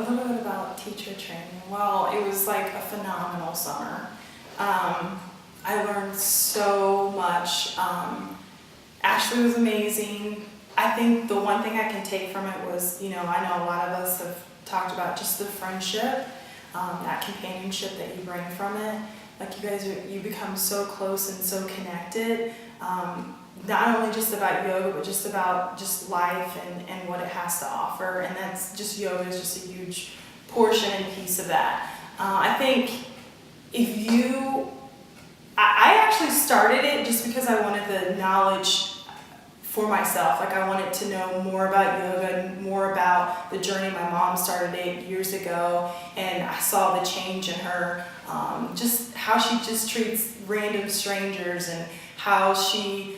a little bit about teacher training. Well, it was like a phenomenal summer. I learned so much. Ashley was amazing. I think the one thing I can take from it was, I know a lot of us have talked about just the friendship, that companionship that you bring from it. Like you become so close and so connected. Not only just about yoga, but just about just life and what it has to offer. And that's just, yoga is just a huge portion and piece of that. I think I actually started it just because I wanted the knowledge for myself. Like I wanted to know more about yoga and more about the journey. My mom started 8 years ago, and I saw the change in her, just how she just treats random strangers and how she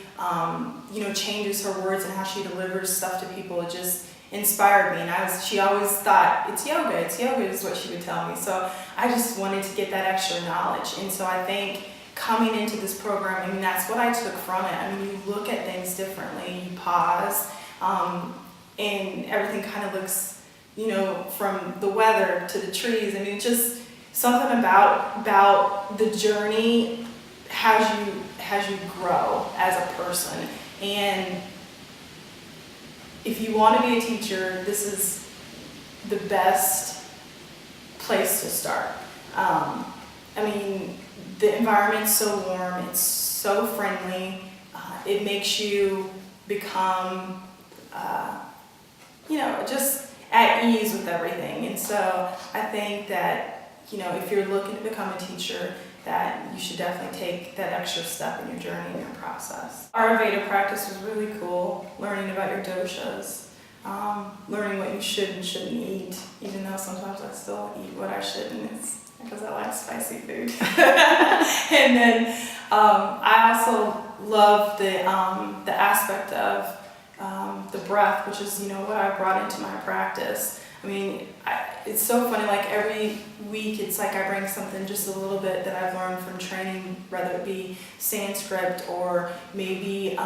changes her words and how she delivers stuff to people. It just inspired me, and she always thought, it's yoga is what she would tell me. So I just wanted to get that extra knowledge. And so I think coming into this program, that's what I took from it. You look at things differently, you pause, and everything kind of looks, from the weather to the trees. Just something about the journey has you grow as a person. And if you want to be a teacher, this is the best place to start. The environment's so warm, it's so friendly, it makes you become, just at ease with everything. And so I think that, if you're looking to become a teacher, that you should definitely take that extra step in your journey and your process. Our Ayurveda practice was really cool, learning about your doshas, learning what you should and shouldn't eat, even though sometimes I still eat what I shouldn't. It's because I like spicy food. And then I also love the aspect of the breath, which is what I brought into my practice. It's so funny, like every week it's like I bring something just a little bit that I've learned from training, whether it be Sanskrit or maybe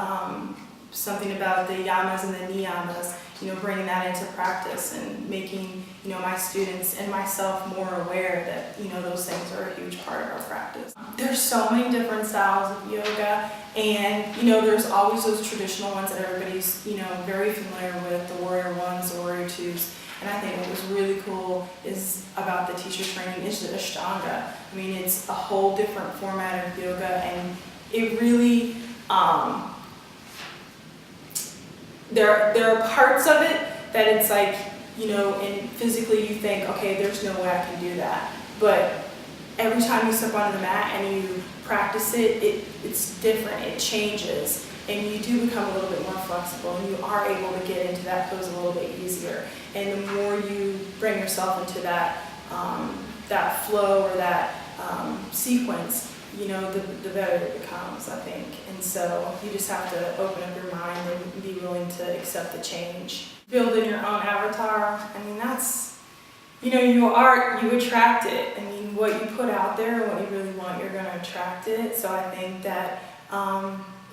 something about the yamas and the niyamas, bringing that into practice and making, my students and myself more aware that, those things are a huge part of our practice. There's so many different styles of yoga, and, there's always those traditional ones that everybody's, very familiar with, the warrior ones, the warrior twos. And I think what was really cool is about the teacher training is the Ashtanga. It's a whole different format of yoga, and it really, there are parts of it that it's like, and physically you think, okay, there's no way I can do that. But every time you step onto the mat and you practice it's different, it changes. And you do become a little bit more flexible, and you are able to get into that pose a little bit easier. And the more you bring yourself into that flow or that sequence, the better it becomes, I think. And so you just have to open up your mind and be willing to accept the change. Building your own avatar, that's, you attract it. What you put out there and what you really want, you're going to attract it. So I think that,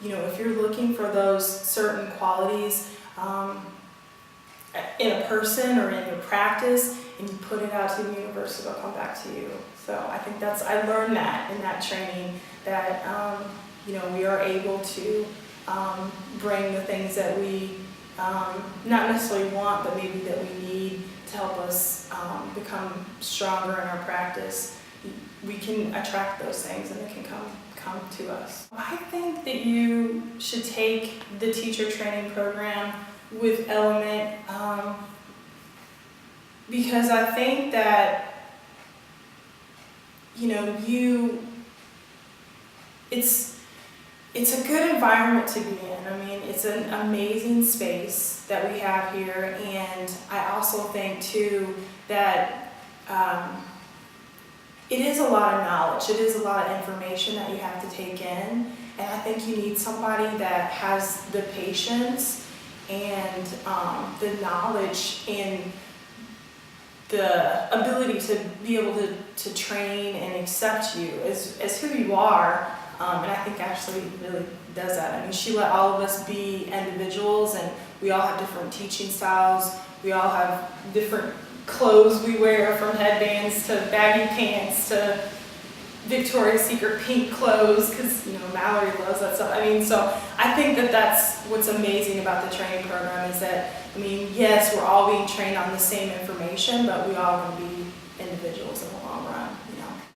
if you're looking for those certain qualities in a person or in your practice, and you put it out to the universe, it'll come back to you. So I think I learned that in that training, that, we are able to bring the things that we not necessarily want, but maybe that we need to help us become stronger in our practice. We can attract those things, and it can come to us. I think that you should take the teacher training program with Element, because I think that it's a good environment to be in. It's an amazing space that we have here, and I also think too that it is a lot of knowledge. It is a lot of information that you have to take in, and I think you need somebody that has the patience and the knowledge and the ability to be able to train and accept you as who you are. And I think Ashley really does that. She let all of us be individuals, and we all have different teaching styles. We all have different clothes we wear, from headbands to baggy pants to Victoria's Secret pink clothes, because Mallory loves that stuff. I mean, so I think that that's what's amazing about the training program is that, yes, we're all being trained on the same information, but we all going to be individuals in the long run.